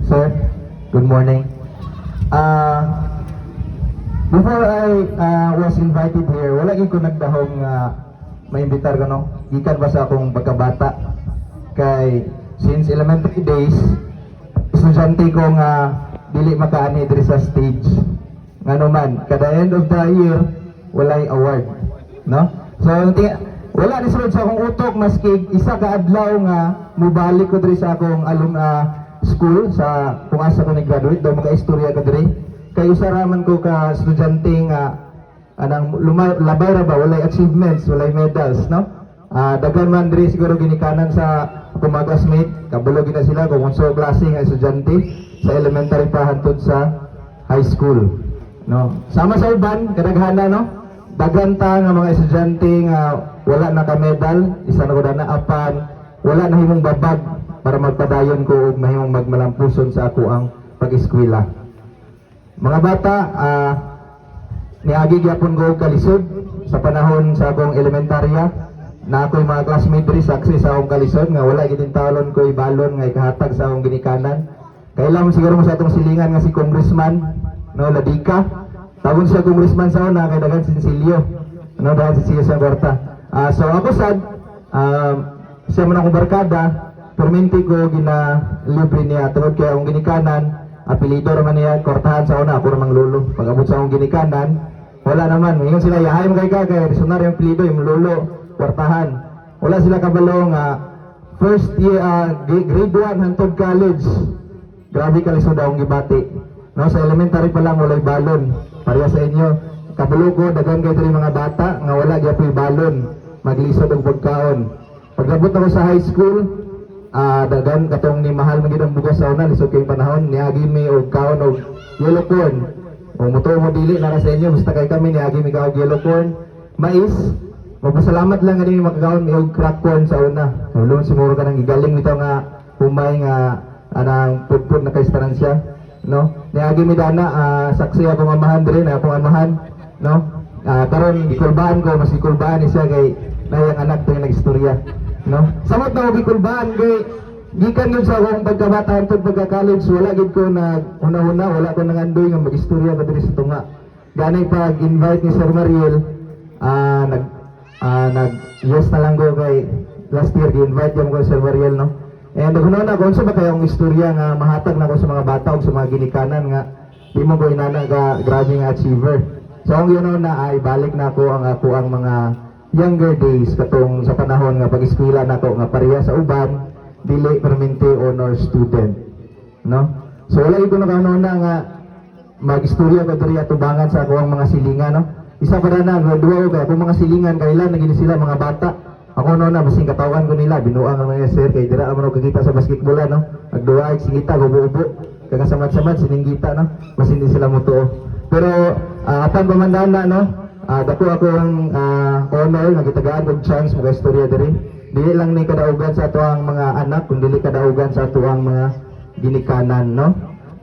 Sir, good morning. Before I was invited here, wala gyud ko nagdahong maimbitar ko no. Gikan ba sa akong pagkabata kay since elementary days, estudyante ko nga dili makaani diri sa stage. Ngano man, kada end of the year walay award, no? So wala ni sulod sa akong utok maski isa ka adlaw nga mubalik ko diri sa akong school sa kung asa ko nag-graduate daw maka-istorya ka diri kay usa raman ko ka estudyante nga anang labay ra ba walay achievements, walay medals, no? Daghan man diri siguro ginikanan sa akong mga classmate, kabalo gina sila kung unsa klase nga estudyante sa elementary pa hangtod sa high school, no? Sama sa uban kadaghana, no? Daghan ta nga mga estudyante nga wala na ka medal, isa na ko na apan wala na himong babag para magpadayon ko og mahimong magmalampuson sa ako ang pag-eskwela. Mga bata, niagi gyapon ko og kalisod sa panahon sa akong elementarya na ako'y mga classmate diri saksi sa akong kalisod nga wala gid talon ko ibalon nga ikahatag sa akong ginikanan. Kailan siguro mo sa atong silingan nga si Congressman no Ladika. Tawon siya Congressman sa una kay dagan Sinsilio. No dagan Sinsilio sa Gorta. So ako sad siya man akong barkada, perminti ko gina libre niya tungod kay akong ginikanan. Apelido raman niya, kortahan sa una, ako ramang lolo. Pag abot sa akong ginikanan, wala naman. Ngayon sila, yahay mo kay resonar yung apelido, yung lolo, kortahan. Wala sila kabalo nga, first year, grade 1, hantod college. Grabe kalisod akong gibati. No, sa elementary pa lang, walay balon. Pareha sa inyo, kabalo ko, dagan kayo diri mga bata, nga wala gyapoy balon. Maglisod ang pagkaon. Pag abot ako sa high school, dagan katong ni mahal magid ang bugas sa una lisod kay panahon niagi mi og kaon og yellow corn o moto mo dili na sa inyo basta kay kami niagi mi kaog yellow corn mais magpasalamat lang ani makakaon mi og crack corn sa una ulon siguro ka nang gigaling nito nga humay nga anang pudpud na kay stansya no niagi mi dana saksi ako mamahan diri na ako amahan no karon gikulbaan ko mas gikulbaan ni siya kay nayang anak to nga nagistorya no samot na og gikulbaan kay gikan yun sa akong pagkabata hangtod pagka-college wala gid ko na una-una wala ko nangandoy nga magistorya ka diri sa tunga gani pag invite ni Sir Mariel yes na lang ko kay last year gi-invite jam ko Sir Mariel no and naguna kung sa ba kayong istorya nga mahatag na ko sa mga bata ug sa mga ginikanan nga di mo ko inana ka grabe nga achiever so ang yun na ay balik na ako ang mga younger days katong sa panahon nga pag-eskwela nako nga pareha sa uban dili permanente honor student no so wala ito na nga mag-istorya ko diri atubangan sa ako ang mga silingan no isa pa na graduate ko kay mga silingan kailan naging sila mga bata ako na basing katawan ko nila binuang ang mga sir kay dira amo kakita sa basketball no nagduwa ay singita ubo-ubo kagasamad-samad sininggita no mas hindi sila mutuo pero apan pamandana no dako ako ang honor nga gitagaan og chance mga istorya diri dili lang ni kadaugan sa ato ang mga anak kundi kadaugan sa ato ang mga ginikanan no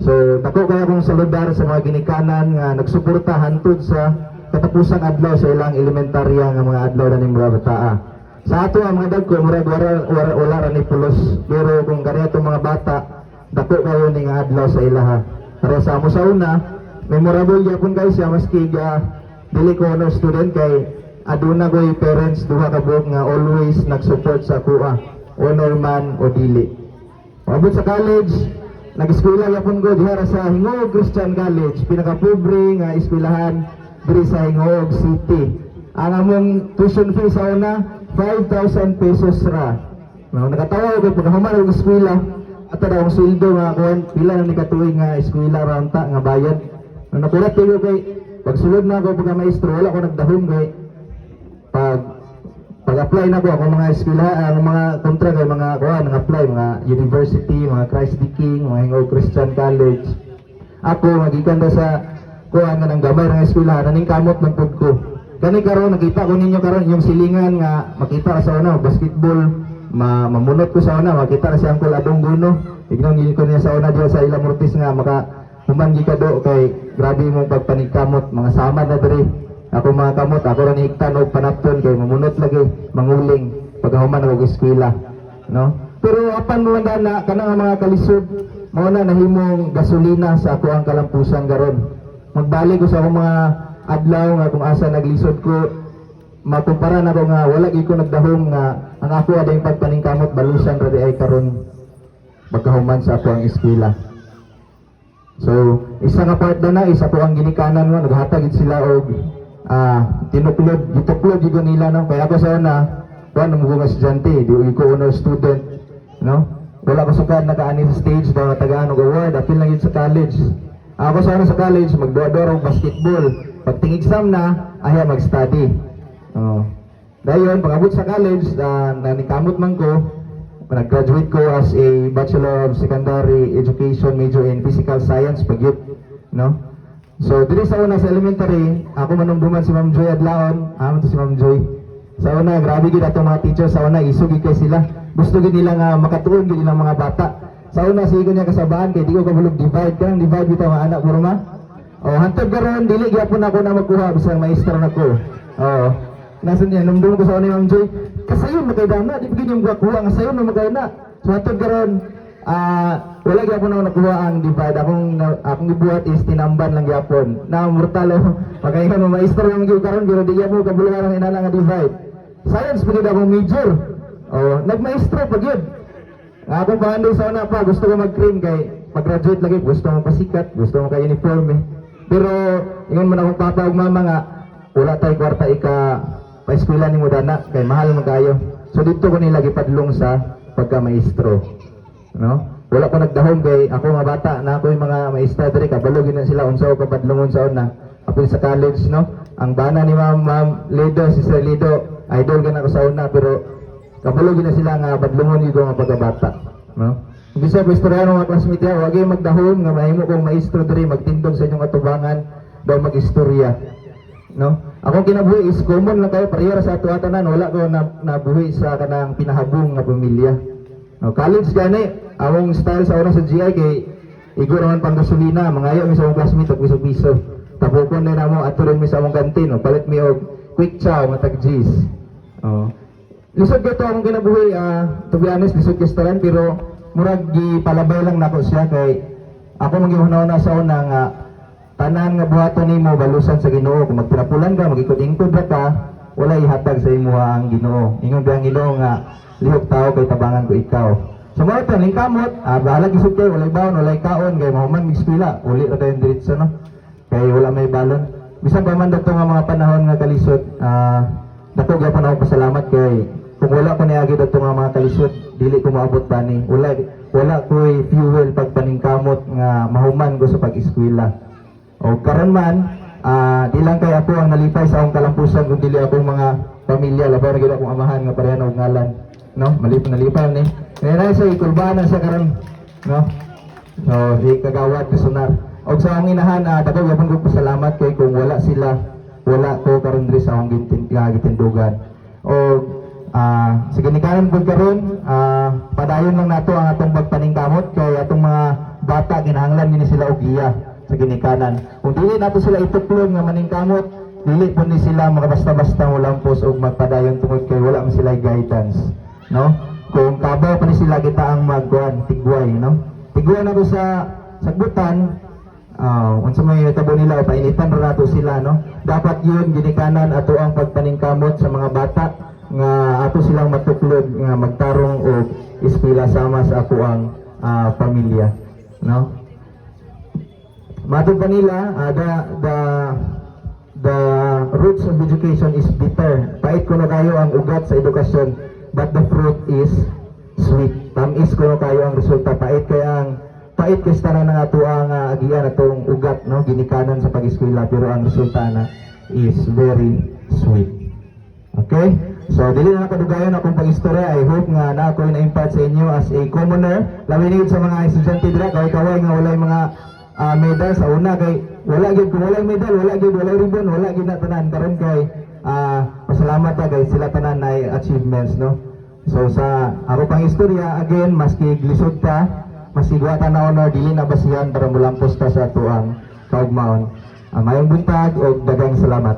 so dako kaya akong saludar sa mga ginikanan nga nagsuporta hantod sa katapusang adlaw sa ilang elementarya nga mga adlaw na ning mga bataa sa ato ang mga dagko murag wala ra ni pulos pero kung kani atong mga bata dako kayo ning adlaw sa ilaha para sa amo sa una memorable gyapon guys ya maski dili ko honor student kay aduna ko'y parents duha ka buok nga always nag-support sa kuha honor man o dili. Abot sa college nag-eskwela yapon ko diha sa Hingog Christian College pinaka-pobre nga eskwelahan diri sa Hingog City. Ang among tuition fee sa una 5,000 pesos ra. No, nakatawa ko pag human og eskwela ato daw ang sweldo nga kuan pila na ni katuig nga eskwela ra unta nga bayad. No, nakulat ko kay pagsulod na ako pagka-maestro, wala ko nagdahom kay pag-apply na ko ako mga eskwela, mga kontra kay mga kuha, nag-apply, mga university, mga Christ the King, mga Hingog Christian College. Ako, magikan na sa kuha nga ng gamay ng eskwela, naning kamot ng pud ko. Kani karon nakita ko ninyo karon yung silingan nga makita ka sa una, basketball, mamunot ko sa una, makita na si Uncle Adong Guno. Ignon ko niya sa una diya sa Ilang Mortis nga humanggi ka do kay grabe mong pagpanigkamot mga samad na diri ako mga kamot ako ra niiktan og panapton kay mamunot lagi manguling paghuman og eskwela no pero apan mo na kanang mga kalisod mao na nahimong gasolina sa ako ang kalampusan garon. Magbalik ko sa akong mga adlaw nga kung asa naglisod ko, makumpara na ko nga wala gyud ko nagdahom nga ang ako aday pagpaningkamot balusan ra di ay karon magkahuman sa ako ang eskwela. So, isa nga part na isa ko ang ginikanan mo, naghatag gid sila og gituklod gyud nila no. Kaya ako sa una, kuan mo nga estudyante, di ko honor student, no? Wala ko sukad nakaani sa stage daw tagaan og award, apil lang yun sa college. Ako sa una sa college, magduwa-duwa og basketball. Pag ting exam na, ayaw mag-study. Dayon, pag-abot sa college, nanikamot man ko, nag-graduate ko as a Bachelor of Secondary Education, major in Physical Science, pag-youth, no? So, dito sa una sa elementary, ako manumduman si Ma'am Joy Adlaon, to si Ma'am Joy. Sa una, grabe gid ato mga teacher, sa una, isugid kay sila. Gusto gid nila nga makatuon gid nilang mga bata. Sa una, sigo niya kasabaan, kay di ko kabulog divide, kanang divide bitaw mga anak, puro ma. Hantod karon dili gyapon ako na magkuha, bisang maestro na ko. Nasa niya, numdum ko sa una Ma'am Joy, kasayon na kay dana, di pagin yung kuha, kasayon na magkaya. So, hantod karon, wala gyapon ako nakuha ang divide. Akong gibuhat is tinamban lang gyapon. Na mortal pagkaingon mo maestro yung gyud karon pero di gyapon kabuluhan ang inana nga divide. Science pagid akong major. Nagmaestro pagid. Akong paandoy sa una pa gusto ko mag-cream kay pag-graduate lagi gusto ko pasikat, gusto ko kay uniforme. Pero ingon man akong papa ug mama nga wala tay kwarta ika pa-eskwela nimo dana kay mahal man kayo. So dito ko nila gipadlong sa pagka-maestro. No? Wala ko nagdahom kay ako nga bata na ako yung mga maestra diri kabalo gid na sila unsa ko kapadlongon sa una. Apil sa college no. Ang bana ni Ma'am Lido, si Sir Lido, idol gid ako sa una pero kabalo gid na sila nga padlongon gid nga pagkabata, no? Bisa ko istorya mga classmate ya, wag gyud magdahom nga mahimo kong maestro diri magtindog sa inyong atubangan daw magistorya, no? Ako kinabuhi is common lang kayo pareha sa ato atanan, wala ko nabuhi sa kanang pinahabong nga pamilya. No, college gani, among style sa una sa GI kay igo naman pang gasolina, mangayo mi sa among classmate og piso-piso. Tapokon na namo ato rin mi sa among kantin, no? Palit mi og quick chow matag G's. Lisod ko akong kinabuhi, to be honest, lisod ko restaurant pero murag gipalabay lang nako siya kay ako magihuna-una sa una nga tanan nga buhaton nimo balusan sa Ginoo. Kung magpinapulan ka, magikod-ingkod ka, wala ihatag sa imo ang Ginoo. Ingon ba ang Ginoo nga lihok tao kay tabangan ko ikaw. Sa mga ito, lingkamot, bahala gisod kayo, walay baon, walay kaon, kay mahuman migskwila, uli ra tayong diretso, no? Kay wala may balon. Bisan pa man dato nga mga panahon nga kalisod, dako gyapon ako pasalamat kay kung wala ko niagi dato nga mga kalisod, dili ko maabot pa ni. Wala ko'y fuel pagpaningkamot nga mahuman ko sa pag-eskwela. O karon man, di lang kay ako ang nalipay sa akong kalampusan kung dili akong mga pamilya, labaw na gid akong amahan nga pareha og ngalan, no? Nalipay ni. Kaya sa ikulbanan sa karon, no? So, ikagawad kasunar. Og sa akong inahan, dako gyapon ko pasalamat kay kung wala sila, wala ko karon diri sa akong gitindugan. Og sa ginikanan po karon, padayon lang nato ang atong pagpaningkamot kay atong mga bata kinahanglan gini sila og giya sa ginikanan. Kung dili nato sila ituklon nga maningkamot, dili po ni sila makabasta-basta mo lampos og magpadayon tungod kay wala man sila guidance, no? Kung kabaw pa ni sila kita ang magkuan tigway, no? Tigway na to sa sagbutan, unsa may tabo nila o painitan ra nato sila, no? Dapat yun ginikanan ato ang pagpaningkamot sa mga bata nga ato silang matuklod nga magtarong og eskwela sama sa ako ang pamilya, no? Matod pa nila, the roots of education is bitter. Pait kuno kayo ang ugat sa edukasyon, but the fruit is sweet. Tamis kuno kayo ang resulta. Pait kay tanan nga ato ang agian atong ugat, no? Ginikanan sa pag-eskwela pero ang resulta na is very sweet. Okay? So, dili na nakadugayon akong pag-istorya. I hope nga na ako na-impart sa inyo as a commoner. Laminigid sa mga estudyante dira, kaway nga walay mga medal sa una kay wala gid kung walay medal, wala ribbon, wala gid na tanan karon kay pasalamat ta kay sila tanan na achievements, no? So sa ako pang istorya again, maski glisod ta, maski guwata na honor, dili na basihan para mulampos ta sa tuang kaugmaon. Mayong buntag og daghang salamat.